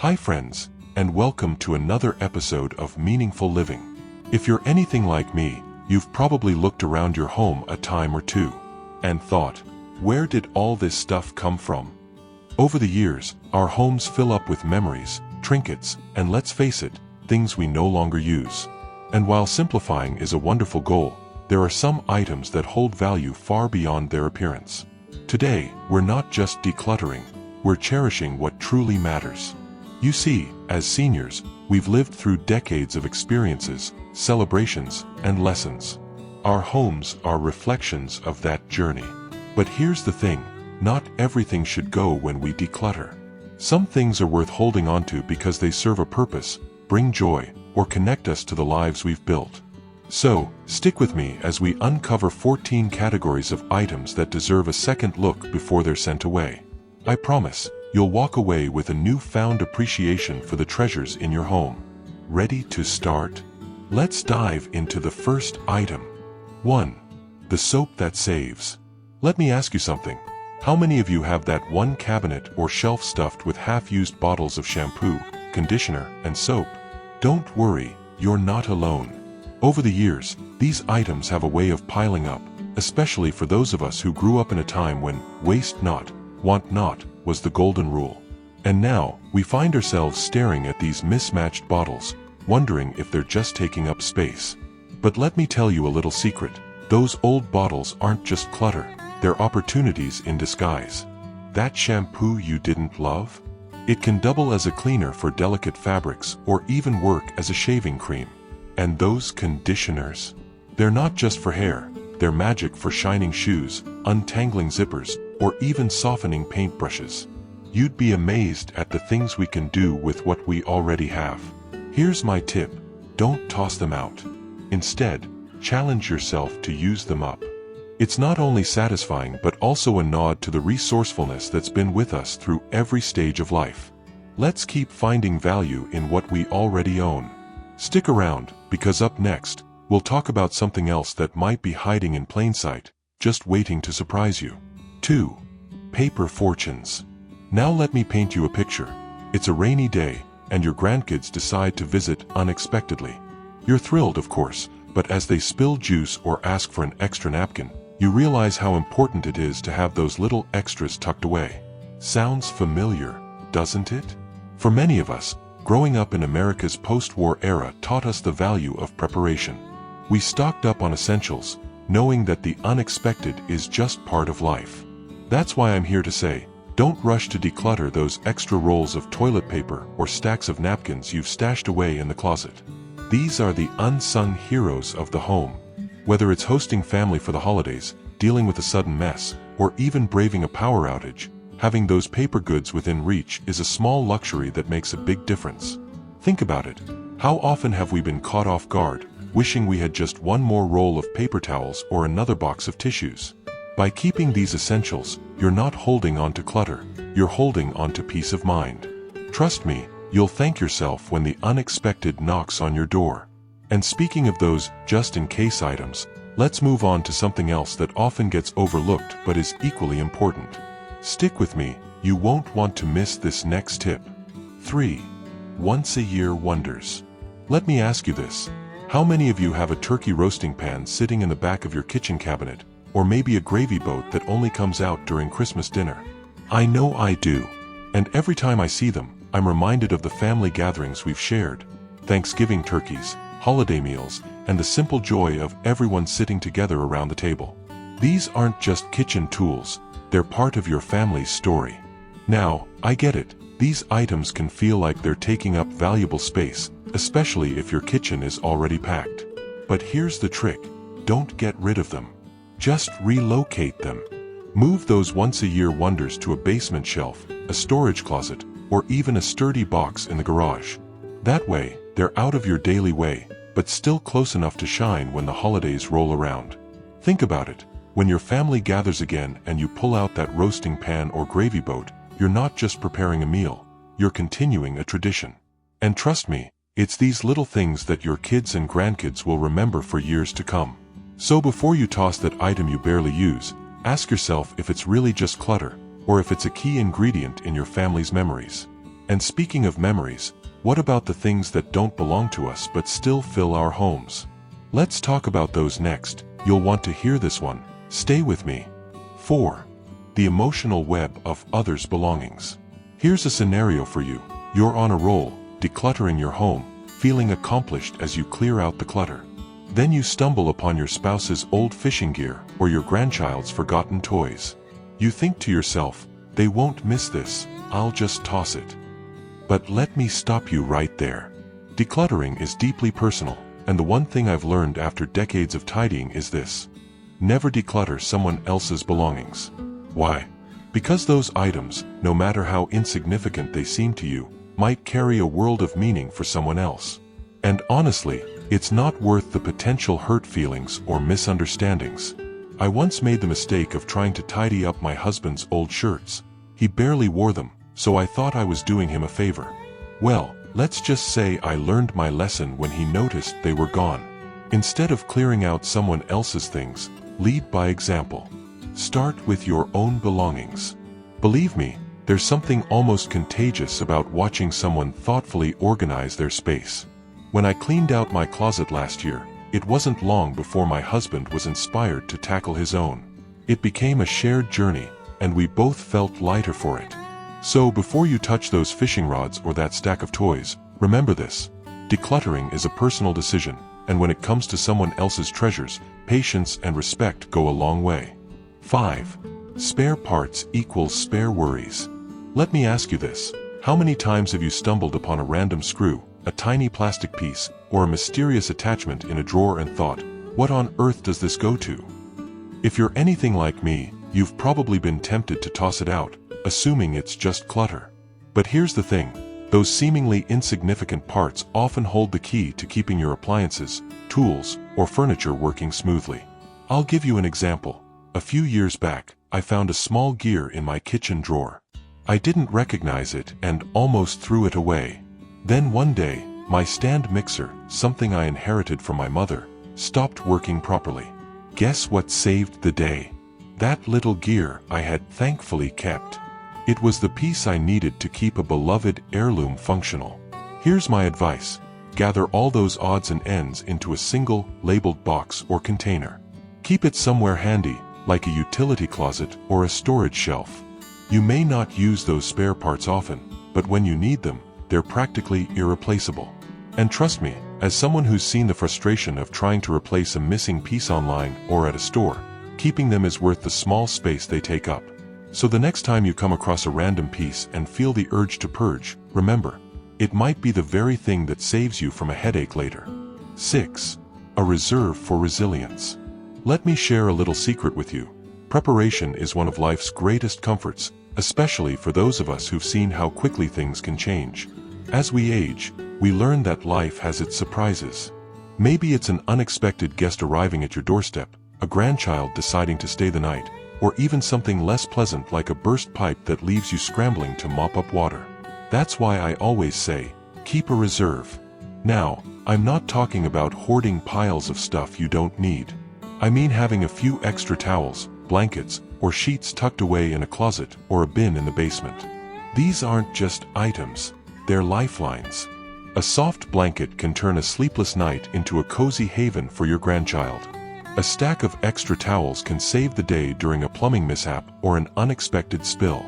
Hi friends, and welcome to another episode of Meaningful Living. If you're anything like me, you've probably looked around your home a time or two and thought, where did all this stuff come from? Over the years, our homes fill up with memories, trinkets, and let's face it, things we no longer use. And while simplifying is a wonderful goal, there are some items that hold value far beyond their appearance. Today, we're not just decluttering, we're cherishing what truly matters. You see, as seniors, we've lived through decades of experiences, celebrations, and lessons. Our homes are reflections of that journey. But here's the thing, not everything should go when we declutter. Some things are worth holding onto because they serve a purpose, bring joy, or connect us to the lives we've built. So, stick with me as we uncover 14 categories of items that deserve a second look before they're sent away. I promise, you'll walk away with a newfound appreciation for the treasures in your home. Ready to start? Let's dive into the first item. 1. The soap that saves. Let me ask you something. How many of you have that one cabinet or shelf stuffed with half-used bottles of shampoo, conditioner, and soap? Don't worry, you're not alone. Over the years, these items have a way of piling up, especially for those of us who grew up in a time when waste not, want not, was the golden rule. And now, we find ourselves staring at these mismatched bottles, wondering if they're just taking up space. But let me tell you a little secret. Those old bottles aren't just clutter, they're opportunities in disguise. That shampoo you didn't love? It can double as a cleaner for delicate fabrics or even work as a shaving cream. And those conditioners? They're not just for hair, they're magic for shining shoes, untangling zippers, or even softening paintbrushes. You'd be amazed at the things we can do with what we already have. Here's my tip: don't toss them out. Instead, challenge yourself to use them up. It's not only satisfying but also a nod to the resourcefulness that's been with us through every stage of life. Let's keep finding value in what we already own. Stick around, because up next, we'll talk about something else that might be hiding in plain sight, just waiting to surprise you. 2. Paper fortunes. Now let me paint you a picture. It's a rainy day, and your grandkids decide to visit unexpectedly. You're thrilled, of course, but as they spill juice or ask for an extra napkin, you realize how important it is to have those little extras tucked away. Sounds familiar, doesn't it? For many of us, growing up in America's post-war era taught us the value of preparation. We stocked up on essentials, knowing that the unexpected is just part of life. That's why I'm here to say, don't rush to declutter those extra rolls of toilet paper or stacks of napkins you've stashed away in the closet. These are the unsung heroes of the home. Whether it's hosting family for the holidays, dealing with a sudden mess, or even braving a power outage, having those paper goods within reach is a small luxury that makes a big difference. Think about it. How often have we been caught off guard, wishing we had just one more roll of paper towels or another box of tissues? By keeping these essentials, you're not holding on to clutter, you're holding on to peace of mind. Trust me, you'll thank yourself when the unexpected knocks on your door. And speaking of those just-in-case items, let's move on to something else that often gets overlooked but is equally important. Stick with me, you won't want to miss this next tip. 3. Once-a-year wonders. Let me ask you this. How many of you have a turkey roasting pan sitting in the back of your kitchen cabinet, or maybe a gravy boat that only comes out during Christmas dinner? I know I do. And every time I see them, I'm reminded of the family gatherings we've shared. Thanksgiving turkeys, holiday meals, and the simple joy of everyone sitting together around the table. These aren't just kitchen tools, they're part of your family's story. Now, I get it, these items can feel like they're taking up valuable space, especially if your kitchen is already packed. But here's the trick: don't get rid of them. Just relocate them. Move those once-a-year wonders to a basement shelf, a storage closet, or even a sturdy box in the garage. That way, they're out of your daily way, but still close enough to shine when the holidays roll around. Think about it. When your family gathers again and you pull out that roasting pan or gravy boat, you're not just preparing a meal, you're continuing a tradition. And trust me, it's these little things that your kids and grandkids will remember for years to come. So before you toss that item you barely use, ask yourself if it's really just clutter, or if it's a key ingredient in your family's memories. And speaking of memories, what about the things that don't belong to us but still fill our homes? Let's talk about those next. You'll want to hear this one. Stay with me. 4. The emotional web of others' belongings. Here's a scenario for you. You're on a roll, decluttering your home, feeling accomplished as you clear out the clutter. Then you stumble upon your spouse's old fishing gear or your grandchild's forgotten toys. You think to yourself, they won't miss this, I'll just toss it. But let me stop you right there. Decluttering is deeply personal, and the one thing I've learned after decades of tidying is this: never declutter someone else's belongings. Why? Because those items, no matter how insignificant they seem to you, might carry a world of meaning for someone else. And honestly, it's not worth the potential hurt feelings or misunderstandings. I once made the mistake of trying to tidy up my husband's old shirts. He barely wore them, so I thought I was doing him a favor. Well, let's just say I learned my lesson when he noticed they were gone. Instead of clearing out someone else's things, lead by example. Start with your own belongings. Believe me, there's something almost contagious about watching someone thoughtfully organize their space. When I cleaned out my closet last year, it wasn't long before my husband was inspired to tackle his own. It became a shared journey, and we both felt lighter for it. So before you touch those fishing rods or that stack of toys, remember this: decluttering is a personal decision, and when it comes to someone else's treasures, patience and respect go a long way. 5. Spare parts equals spare worries. Let me ask you this: how many times have you stumbled upon a random screw, a tiny plastic piece, or a mysterious attachment in a drawer and thought, what on earth does this go to? If you're anything like me, you've probably been tempted to toss it out, assuming it's just clutter. But here's the thing: those seemingly insignificant parts often hold the key to keeping your appliances, tools, or furniture working smoothly. I'll give you an example. A few years back, I found a small gear in my kitchen drawer. I didn't recognize it and almost threw it away. Then one day, my stand mixer, something I inherited from my mother, stopped working properly. Guess what saved the day? That little gear I had thankfully kept. It was the piece I needed to keep a beloved heirloom functional. Here's my advice: gather all those odds and ends into a single, labeled box or container. Keep it somewhere handy, like a utility closet or a storage shelf. You may not use those spare parts often, but when you need them, they're practically irreplaceable. And trust me, as someone who's seen the frustration of trying to replace a missing piece online or at a store, keeping them is worth the small space they take up. So the next time you come across a random piece and feel the urge to purge, remember, it might be the very thing that saves you from a headache later. 6. A reserve for resilience. Let me share a little secret with you. Preparation is one of life's greatest comforts, especially for those of us who've seen how quickly things can change. As we age, we learn that life has its surprises. Maybe it's an unexpected guest arriving at your doorstep, a grandchild deciding to stay the night, or even something less pleasant like a burst pipe that leaves you scrambling to mop up water. That's why I always say, keep a reserve. Now, I'm not talking about hoarding piles of stuff you don't need. I mean having a few extra towels, blankets, or sheets tucked away in a closet or a bin in the basement. These aren't just items, they're lifelines. A soft blanket can turn a sleepless night into a cozy haven for your grandchild. A stack of extra towels can save the day during a plumbing mishap or an unexpected spill.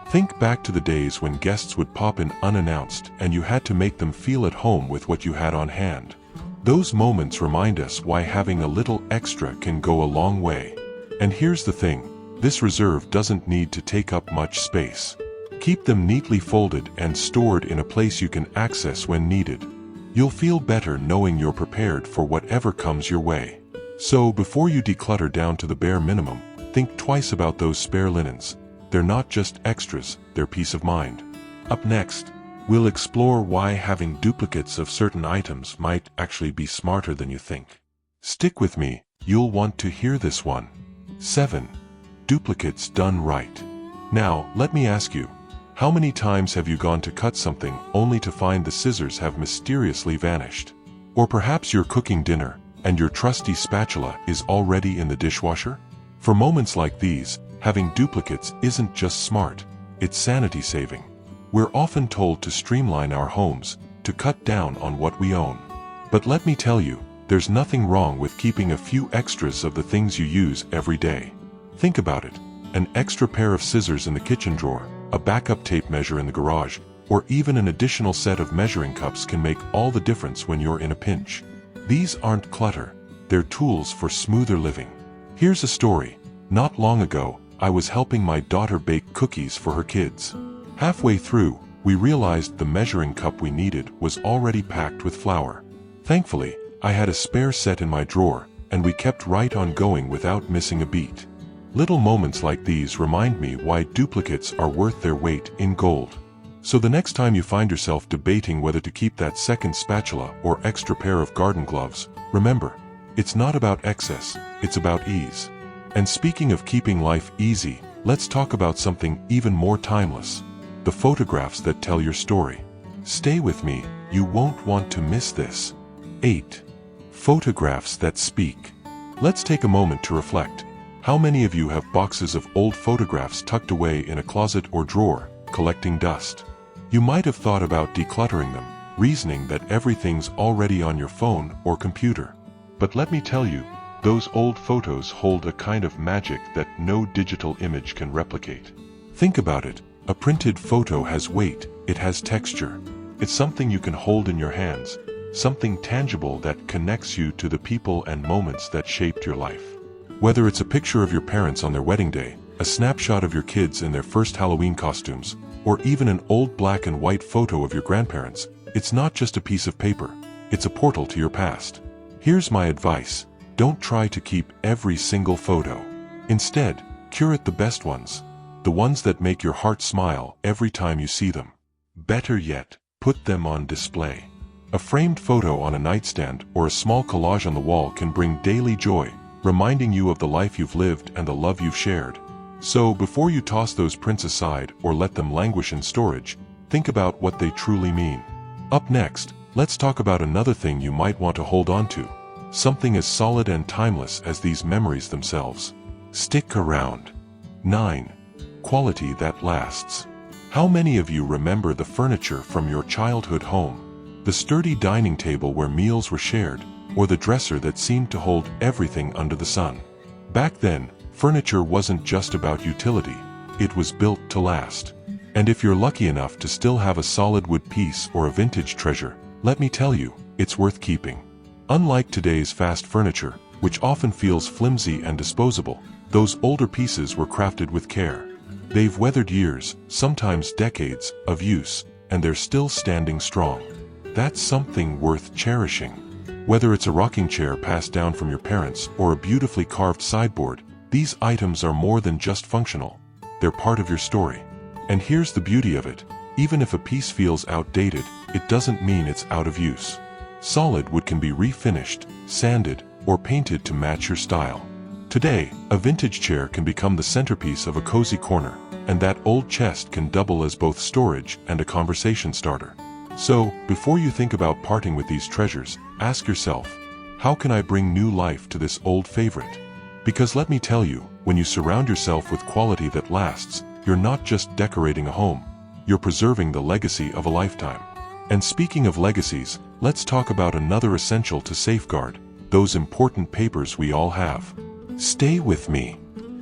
Think back to the days when guests would pop in unannounced and you had to make them feel at home with what you had on hand. Those moments remind us why having a little extra can go a long way. And here's the thing: this reserve doesn't need to take up much space. Keep them neatly folded and stored in a place you can access when needed. You'll feel better knowing you're prepared for whatever comes your way. So before you declutter down to the bare minimum, think twice about those spare linens. They're not just extras, they're peace of mind. Up next, we'll explore why having duplicates of certain items might actually be smarter than you think. Stick with me, you'll want to hear this one. 7. Duplicates done right. Now, let me ask you, how many times have you gone to cut something only to find the scissors have mysteriously vanished? Or perhaps you're cooking dinner, and your trusty spatula is already in the dishwasher? For moments like these, having duplicates isn't just smart, it's sanity-saving. We're often told to streamline our homes, to cut down on what we own. But let me tell you, there's nothing wrong with keeping a few extras of the things you use every day. Think about it. An extra pair of scissors in the kitchen drawer, a backup tape measure in the garage, or even an additional set of measuring cups can make all the difference when you're in a pinch. These aren't clutter, they're tools for smoother living. Here's a story. Not long ago, I was helping my daughter bake cookies for her kids. Halfway through, we realized the measuring cup we needed was already packed with flour. Thankfully, I had a spare set in my drawer, and we kept right on going without missing a beat. Little moments like these remind me why duplicates are worth their weight in gold. So the next time you find yourself debating whether to keep that second spatula or extra pair of garden gloves, remember, it's not about excess, it's about ease. And speaking of keeping life easy, let's talk about something even more timeless. The photographs that tell your story. Stay with me, you won't want to miss this. 8. Photographs that speak. Let's take a moment to reflect. How many of you have boxes of old photographs tucked away in a closet or drawer, collecting dust? You might have thought about decluttering them, reasoning that everything's already on your phone or computer. But let me tell you, those old photos hold a kind of magic that no digital image can replicate. Think about it. A printed photo has weight, it has texture. It's something you can hold in your hands, something tangible that connects you to the people and moments that shaped your life. Whether it's a picture of your parents on their wedding day, a snapshot of your kids in their first Halloween costumes, or even an old black and white photo of your grandparents, it's not just a piece of paper, it's a portal to your past. Here's my advice. Don't try to keep every single photo. Instead, curate the best ones, the ones that make your heart smile every time you see them. Better yet, put them on display. A framed photo on a nightstand or a small collage on the wall can bring daily joy, reminding you of the life you've lived and the love you've shared. So before you toss those prints aside or let them languish in storage, think about what they truly mean. Up next, let's talk about another thing you might want to hold on to. Something as solid and timeless as these memories themselves. Stick around. 9. Quality that lasts. How many of you remember the furniture from your childhood home? The sturdy dining table where meals were shared, or the dresser that seemed to hold everything under the sun? Back then, furniture wasn't just about utility, it was built to last. And if you're lucky enough to still have a solid wood piece or a vintage treasure, let me tell you, it's worth keeping. Unlike today's fast furniture, which often feels flimsy and disposable, those older pieces were crafted with care. They've weathered years, sometimes decades, of use, and they're still standing strong. That's something worth cherishing. Whether it's a rocking chair passed down from your parents or a beautifully carved sideboard, these items are more than just functional. They're part of your story. And here's the beauty of it. Even if a piece feels outdated, it doesn't mean it's out of use. Solid wood can be refinished, sanded, or painted to match your style. Today, a vintage chair can become the centerpiece of a cozy corner, and that old chest can double as both storage and a conversation starter. So, before you think about parting with these treasures, ask yourself, how can I bring new life to this old favorite? Because let me tell you, when you surround yourself with quality that lasts, you're not just decorating a home, you're preserving the legacy of a lifetime. And speaking of legacies, let's talk about another essential to safeguard, those important papers we all have. Stay with me.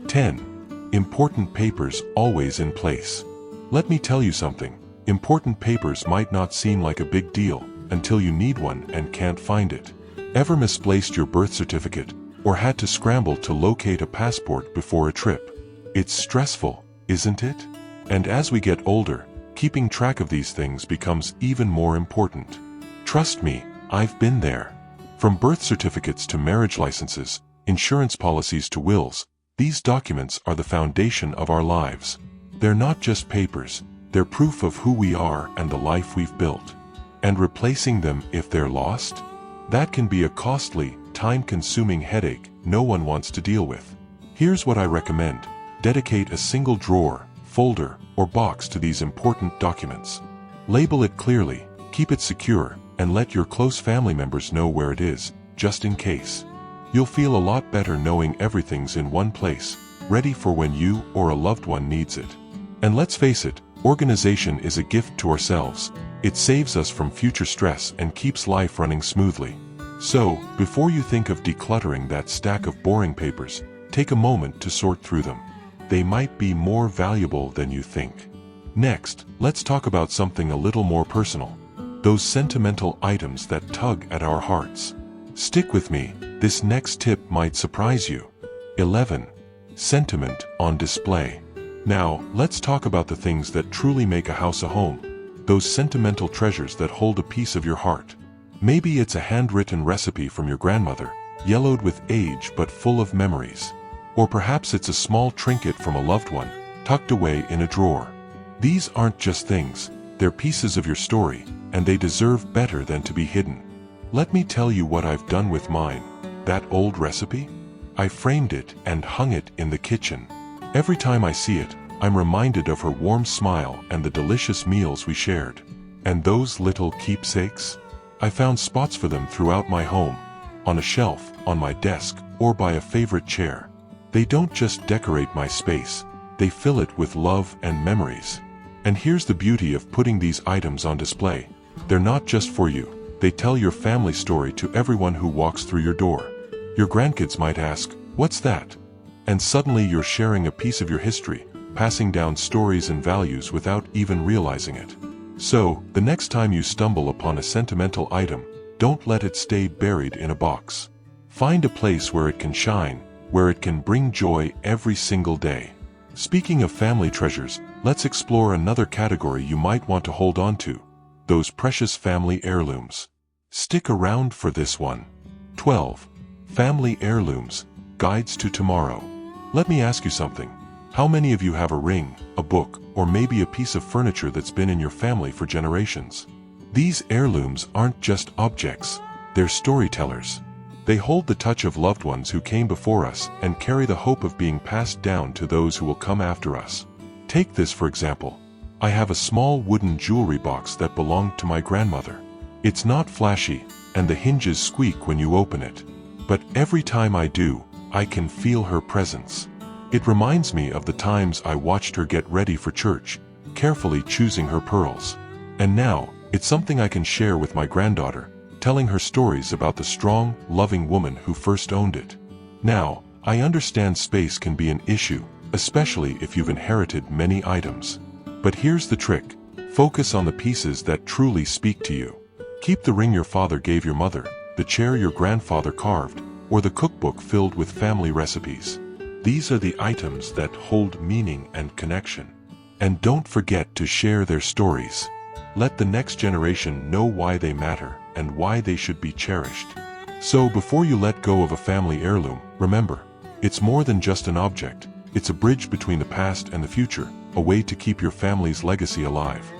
10. Important papers always in place. Let me tell you something. Important papers might not seem like a big deal until you need one and can't find it. Ever misplaced your birth certificate or had to scramble to locate a passport before a trip? It's stressful, isn't it? And as we get older, keeping track of these things becomes even more important. Trust me, I've been there. From birth certificates to marriage licenses, insurance policies to wills, these documents are the foundation of our lives. They're not just papers, they're proof of who we are and the life we've built. And replacing them if they're lost? That can be a costly, time-consuming headache no one wants to deal with. Here's what I recommend. Dedicate a single drawer, folder, or box to these important documents. Label it clearly, keep it secure, and let your close family members know where it is, just in case. You'll feel a lot better knowing everything's in one place, ready for when you or a loved one needs it. And let's face it, Organization is a gift to ourselves. It saves us from future stress and keeps life running smoothly. So, before you think of decluttering that stack of boring papers, take a moment to sort through them. They might be more valuable than you think. Next, let's talk about something a little more personal. Those sentimental items that tug at our hearts. Stick with me, this next tip might surprise you. 11. Sentiment on display. Now, let's talk about the things that truly make a house a home. Those sentimental treasures that hold a piece of your heart. Maybe it's a handwritten recipe from your grandmother, yellowed with age but full of memories. Or perhaps it's a small trinket from a loved one, tucked away in a drawer. These aren't just things, they're pieces of your story, and they deserve better than to be hidden. Let me tell you what I've done with mine. That old recipe? I framed it and hung it in the kitchen. Every time I see it, I'm reminded of her warm smile and the delicious meals we shared. And those little keepsakes? I found spots for them throughout my home, on a shelf, on my desk, or by a favorite chair. They don't just decorate my space, they fill it with love and memories. And here's the beauty of putting these items on display. They're not just for you, they tell your family story to everyone who walks through your door. Your grandkids might ask, "What's that?" And suddenly you're sharing a piece of your history, passing down stories and values without even realizing it. So, the next time you stumble upon a sentimental item, don't let it stay buried in a box. Find a place where it can shine, where it can bring joy every single day. Speaking of family treasures, let's explore another category you might want to hold on to. Those precious family heirlooms. Stick around for this one. 12. Family heirlooms, guides to tomorrow. Let me ask you something. How many of you have a ring, a book, or maybe a piece of furniture that's been in your family for generations? These heirlooms aren't just objects, they're storytellers. They hold the touch of loved ones who came before us and carry the hope of being passed down to those who will come after us. Take this for example. I have a small wooden jewelry box that belonged to my grandmother. It's not flashy, and the hinges squeak when you open it. But every time I do, I can feel her presence. It reminds me of the times I watched her get ready for church, carefully choosing her pearls. And now, it's something I can share with my granddaughter, telling her stories about the strong, loving woman who first owned it. Now, I understand space can be an issue, especially if you've inherited many items. But here's the trick. Focus on the pieces that truly speak to you. Keep the ring your father gave your mother, the chair your grandfather carved, or the cookbook filled with family recipes. These are the items that hold meaning and connection. And don't forget to share their stories. Let the next generation know why they matter and why they should be cherished. So before you let go of a family heirloom, remember, it's more than just an object. It's a bridge between the past and the future, a way to keep your family's legacy alive.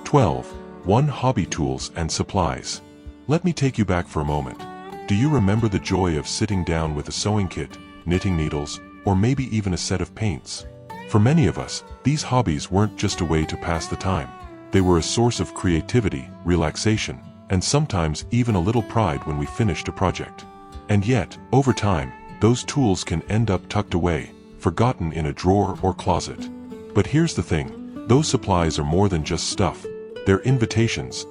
12. 1 Hobby tools and supplies. Let me take you back for a moment. Do you remember the joy of sitting down with a sewing kit, knitting needles, or maybe even a set of paints? For many of us, these hobbies weren't just a way to pass the time. They were a source of creativity, relaxation, and sometimes even a little pride when we finished a project. And yet, over time, those tools can end up tucked away, forgotten in a drawer or closet. But here's the thing, those supplies are more than just stuff. They're invitations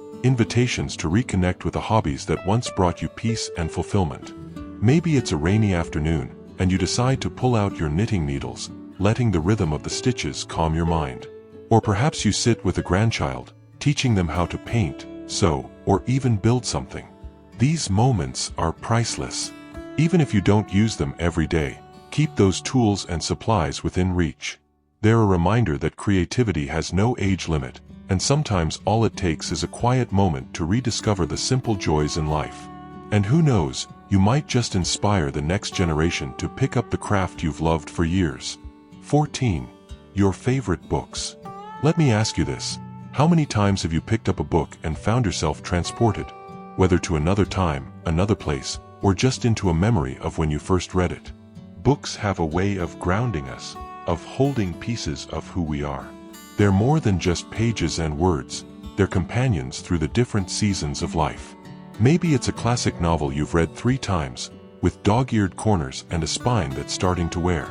to reconnect with the hobbies that once brought you peace and fulfillment. Maybe it's a rainy afternoon, and you decide to pull out your knitting needles, letting the rhythm of the stitches calm your mind. Or perhaps you sit with a grandchild, teaching them how to paint, sew, or even build something. These moments are priceless. Even if you don't use them every day, keep those tools and supplies within reach. They're a reminder that creativity has no age limit, and sometimes all it takes is a quiet moment to rediscover the simple joys in life. And who knows, you might just inspire the next generation to pick up the craft you've loved for years. 14. Your favorite books. Let me ask you this. How many times have you picked up a book and found yourself transported, whether to another time, another place, or just into a memory of when you first read it? Books have a way of grounding us, of holding pieces of who we are. They're more than just pages and words, they're companions through the different seasons of life. Maybe it's a classic novel you've read 3 times, with dog-eared corners and a spine that's starting to wear.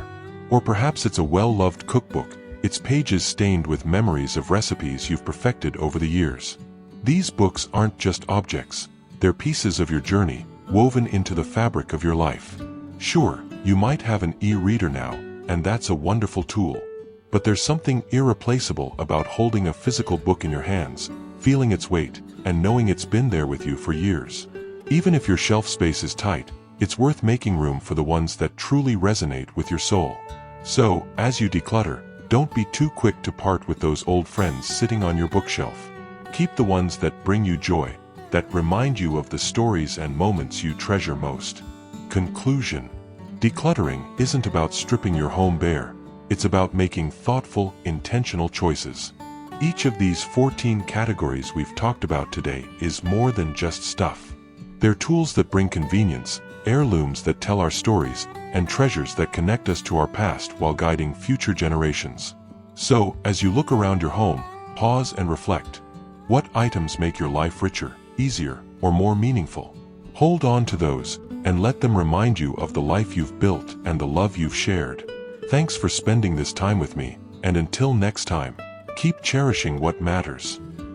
Or perhaps it's a well-loved cookbook, its pages stained with memories of recipes you've perfected over the years. These books aren't just objects, they're pieces of your journey, woven into the fabric of your life. Sure, you might have an e-reader now, and that's a wonderful tool. But there's something irreplaceable about holding a physical book in your hands, feeling its weight, and knowing it's been there with you for years. Even if your shelf space is tight, it's worth making room for the ones that truly resonate with your soul. So, as you declutter, don't be too quick to part with those old friends sitting on your bookshelf. Keep the ones that bring you joy, that remind you of the stories and moments you treasure most. Conclusion. Decluttering isn't about stripping your home bare, it's about making thoughtful, intentional choices. Each of these 14 categories we've talked about today is more than just stuff. They're tools that bring convenience, heirlooms that tell our stories, and treasures that connect us to our past while guiding future generations. So, as you look around your home, pause and reflect. What items make your life richer, easier, or more meaningful? Hold on to those, and let them remind you of the life you've built and the love you've shared. Thanks for spending this time with me, and until next time, keep cherishing what matters.